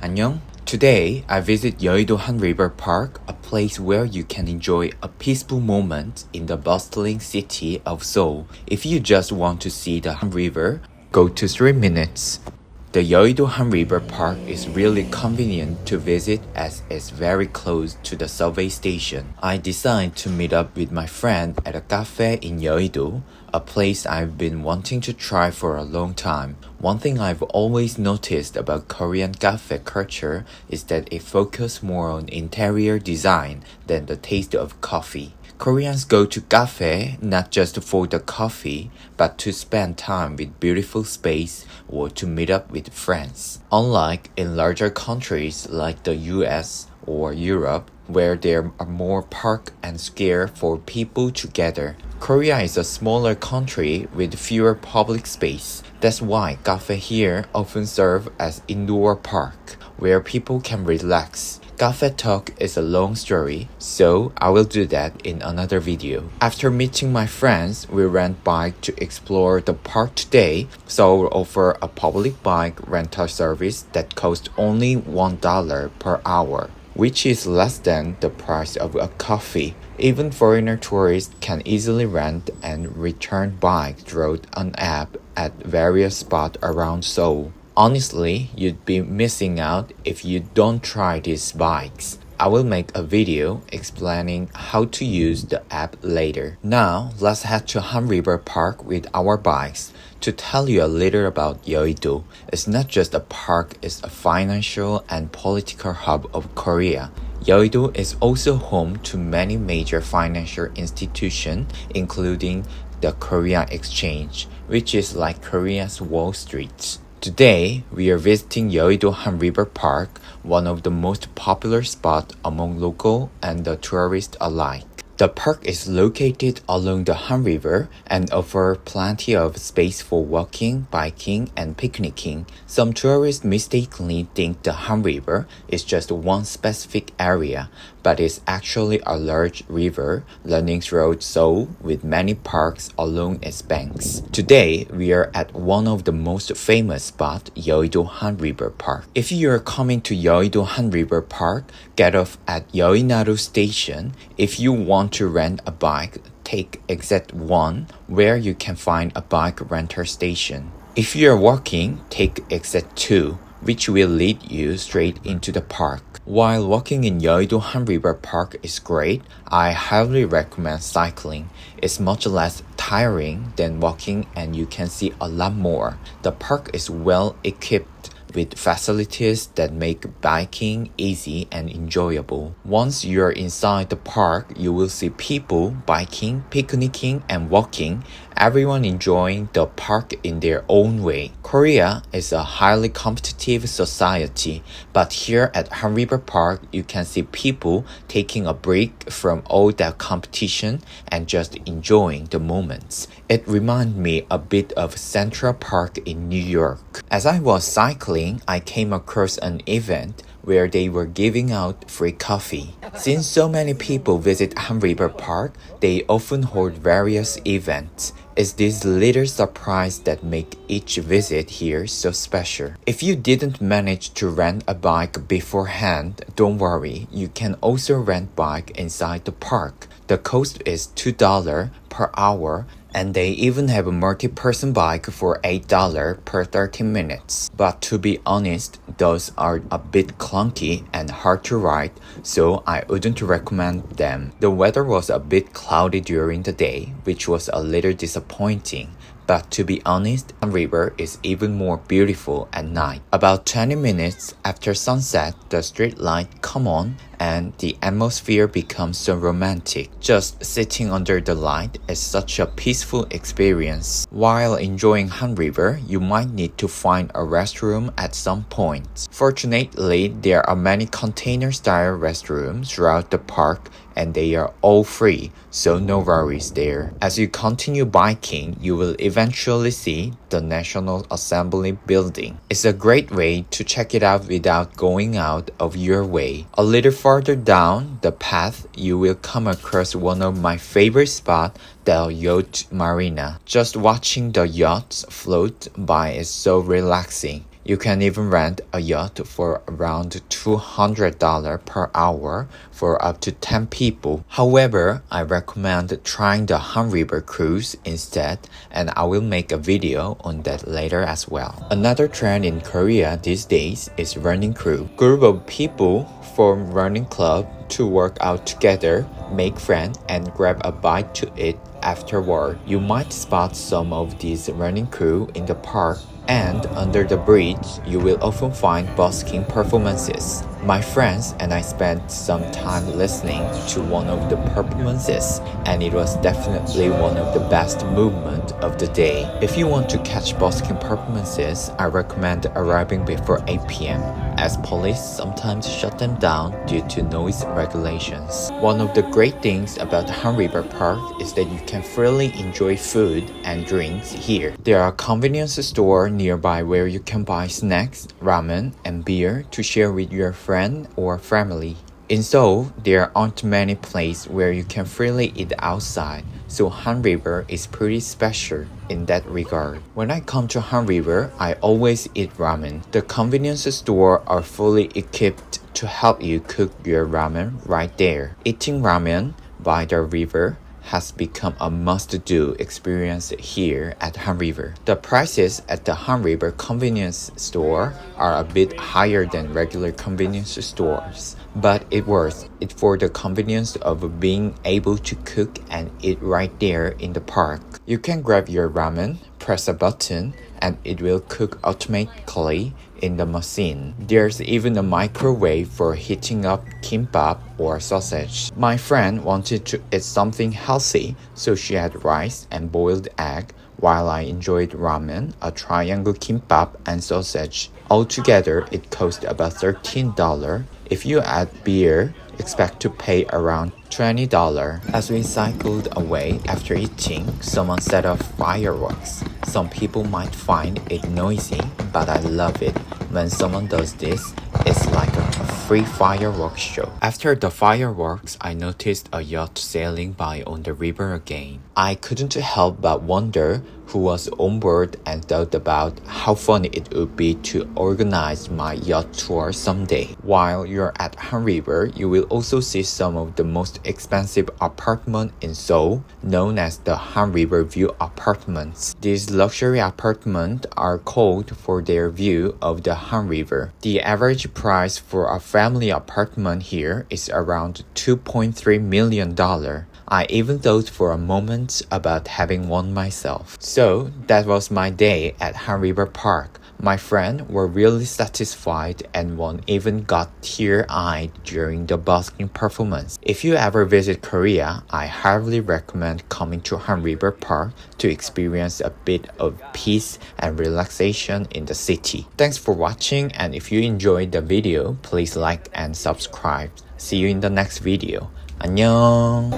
안녕. Today, I visit Yeouido Hanriver Park, a place where you can enjoy a peaceful moment in the bustling city of Seoul. If you just want to see the Han River, go to 3 minutes. The Yeouido Hanriver Park is really convenient to visit as it's very close to the subway station. I decided to meet up with my friend at a cafe in Yeouido, a place I've been wanting to try for a long time. One thing I've always noticed about Korean cafe culture is that it focuses more on interior design than the taste of coffee. Koreans go to cafe not just for the coffee, but to spend time with beautiful space or to meet up with friends. Unlike in larger countries like the US or Europe, where there are more park and square for people to gather, Korea is a smaller country with fewer public space. That's why cafe here often serve as indoor park, where people can relax. Cafe talk is a long story, so I will do that in another video. After meeting my friends, we rent bike to explore the park today. Seoul offer a public bike rental service that costs only $1 per hour, which is less than the price of a coffee. Even foreigner tourists can easily rent and return bike through an app at various spots around Seoul. Honestly, you'd be missing out if you don't try these bikes. I will make a video explaining how to use the app later. Now, let's head to Hanriver Park with our bikes. To tell you a little about Yeouido, it's not just a park, it's a financial and political hub of Korea. Yeouido is also home to many major financial institutions, including the Korean Exchange, which is like Korea's Wall Street. Today, we are visiting Yeouido Hanriver Park, one of the most popular spots among local and the tourists alike. The park is located along the Han River and offers plenty of space for walking, biking, and picnicking. Some tourists mistakenly think the Han River is just one specific area, but it's actually a large river running through Seoul with many parks along its banks. Today, we are at one of the most famous spots, Yeouido Hanriver Park. If you are coming to Yeouido Hanriver Park, get off at Yeouido Station. If you want to rent a bike, take exit 1 where you can find a bike rental station. If you are walking, take exit 2, which will lead you straight into the park. While walking in Yeouido Hanriver Park is great, I highly recommend cycling. It's much less tiring than walking and you can see a lot more. The park is well equipped with facilities that make biking easy and enjoyable. Once you're inside the park, you will see people biking, picnicking, and walking, everyone enjoying the park in their own way. Korea is a highly competitive society, but here at Hanriver Park, you can see people taking a break from all that competition and just enjoying the moments. It reminds me a bit of Central Park in New York. As I was cycling, I came across an event where they were giving out free coffee. Since so many people visit Hanriver Park, they often hold various events. It's this little surprise that make each visit here so special. If you didn't manage to rent a bike beforehand, don't worry, you can also rent bike inside the park. The cost is $2 per hour, and they even have a multi-person bike for $8 per 30 minutes. But to be honest, those are a bit clunky and hard to ride, so I wouldn't recommend them. The weather was a bit cloudy during the day, which was a little disappointing. But to be honest, Han River is even more beautiful at night. About 20 minutes after sunset, the street light come on and the atmosphere becomes so romantic. Just sitting under the light is such a peaceful experience. While enjoying Han River, you might need to find a restroom at some point. Fortunately, there are many container-style restrooms throughout the park and they are all free, so no worries there. As you continue biking, you will eventually see the National Assembly building. It's a great way to check it out without going out of your way. A little further down the path, you will come across one of my favorite spots, the yacht marina. Just watching the yachts float by is so relaxing. You can even rent a yacht for around $200 per hour for up to 10 people. However, I recommend trying the Hanriver cruise instead, and I will make a video on that later as well. Another trend in Korea these days is running crew. Group of people form running club to work out together, make friends, and grab a bite to eat afterward. You might spot some of these running crew in the park, and under the bridge, you will often find busking performances. My friends and I spent some time listening to one of the performances, and it was definitely one of the best movements of the day. If you want to catch busking performances, I recommend arriving before 8 p.m. as police sometimes shut them down due to noise regulations. One of the great things about Hanriver Park is that you can freely enjoy food and drinks here. There are convenience stores nearby where you can buy snacks, ramen, and beer to share with your friend or family. In Seoul, there aren't many places where you can freely eat outside, so Hanriver is pretty special in that regard. When I come to Hanriver, I always eat ramen. The convenience stores are fully equipped to help you cook your ramen right there. Eating ramen by the river has become a must-do experience here at Hanriver. The prices at the Hanriver convenience store are a bit higher than regular convenience stores, but it worth it for the convenience of being able to cook and eat right there in the park. You can grab your ramen, press a button, and it will cook automatically in the machine. There's even a microwave for heating up kimbap or sausage. My friend wanted to eat something healthy, so she had rice and boiled egg, while I enjoyed ramen, a triangle kimbap, and sausage. Altogether, it cost about $13. If you add beer, expect to pay around $20. As we cycled away after eating, someone set off fireworks. Some people might find it noisy, but I love it. When someone does this, it's like a free fireworks show. After the fireworks, I noticed a yacht sailing by on the river again. I couldn't help but wonder who was on board and thought about how fun it would be to organize my yacht tour someday. While you're at Hanriver, you will also see some of the most expensive apartments in Seoul, known as the Hanriver View Apartments. These luxury apartments are called for their view of the Hanriver. The average price for a family apartment here is around $2.3 million. I even thought for a moment about having one myself. So that was my day at Hanriver Park. My friends were really satisfied and one even got tear-eyed during the busking performance. If you ever visit Korea, I highly recommend coming to Hanriver Park to experience a bit of peace and relaxation in the city. Thanks for watching, and if you enjoyed the video, please like and subscribe. See you in the next video. 안녕.